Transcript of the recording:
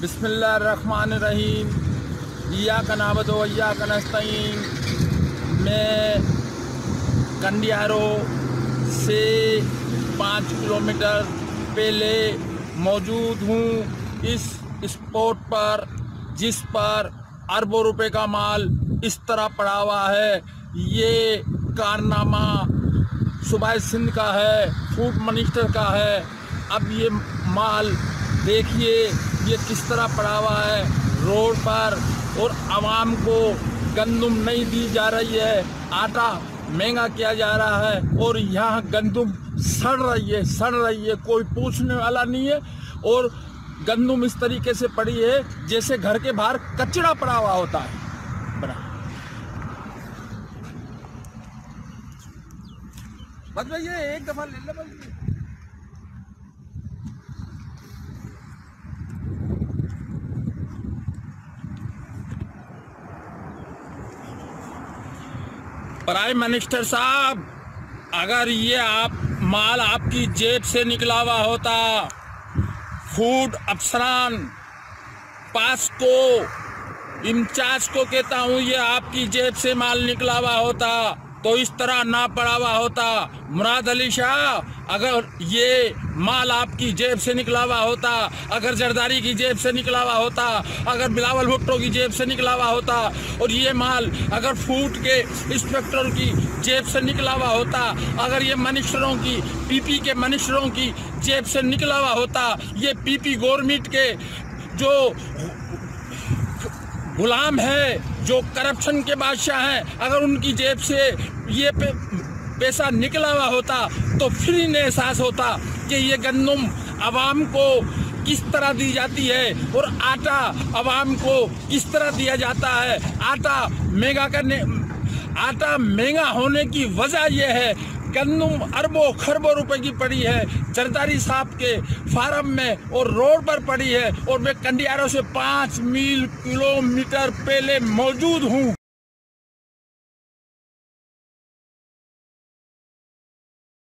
बिस्मिल्लाहिर्रहमानिर्रहीम। इय्याका नअबुदु व इय्याका नस्तईन। मैं कंडियारो से 5 किलोमीटर पहले मौजूद हूँ इस स्पॉट पर जिस पर अरबों रुपए का माल इस तरह पड़ा हुआ है। ये कारनामा सूबाए सिंध का है, फूड मिनिस्टर का है। अब ये माल देखिए ये किस तरह पड़ा हुआ है रोड पर, और आवाम को गंदुम नहीं दी जा रही है, आटा महंगा किया जा रहा है और यहाँ गंदुम सड़ रही है, कोई पूछने वाला नहीं है। और गंदुम इस तरीके से पड़ी है जैसे घर के बाहर कचरा पड़ा हुआ होता है। बस भैया एक दफा ले ले बस। प्राइम मिनिस्टर साहब, अगर ये माल आपकी जेब से निकला हुआ होता, फूड अफसरान पास को इंचार्ज को कहता हूँ, ये आपकी जेब से माल निकला हुआ होता तो इस तरह ना पड़ा हुआ होता। मुराद अली शाह, अगर ये माल आपकी जेब से निकला हुआ होता, अगर जरदारी की जेब से निकला हुआ होता, अगर बिलावल भुट्टो की जेब से निकला हुआ होता, और ये माल अगर फूड के इंस्पेक्टरों की जेब से निकला हुआ होता, अगर ये मिनिस्टरों की पीपी के मिनिस्टरों की जेब से निकला हुआ होता, ये पीपी गवर्नमेंट के जो गुलाम है, जो करप्शन के बादशाह हैं, अगर उनकी जेब से ये पैसा निकला हुआ होता तो फिर इन्हें एहसास होता कि ये गंदुम आवाम को किस तरह दी जाती है और आटा आवाम को किस तरह दिया जाता है। आटा महंगा होने की वजह यह है, गंदुम अरबों खरबों रुपए की पड़ी है जरदारी साहब के फार्म में और रोड पर पड़ी है, और मैं कंडियारो से 5 किलोमीटर पहले मौजूद हूँ।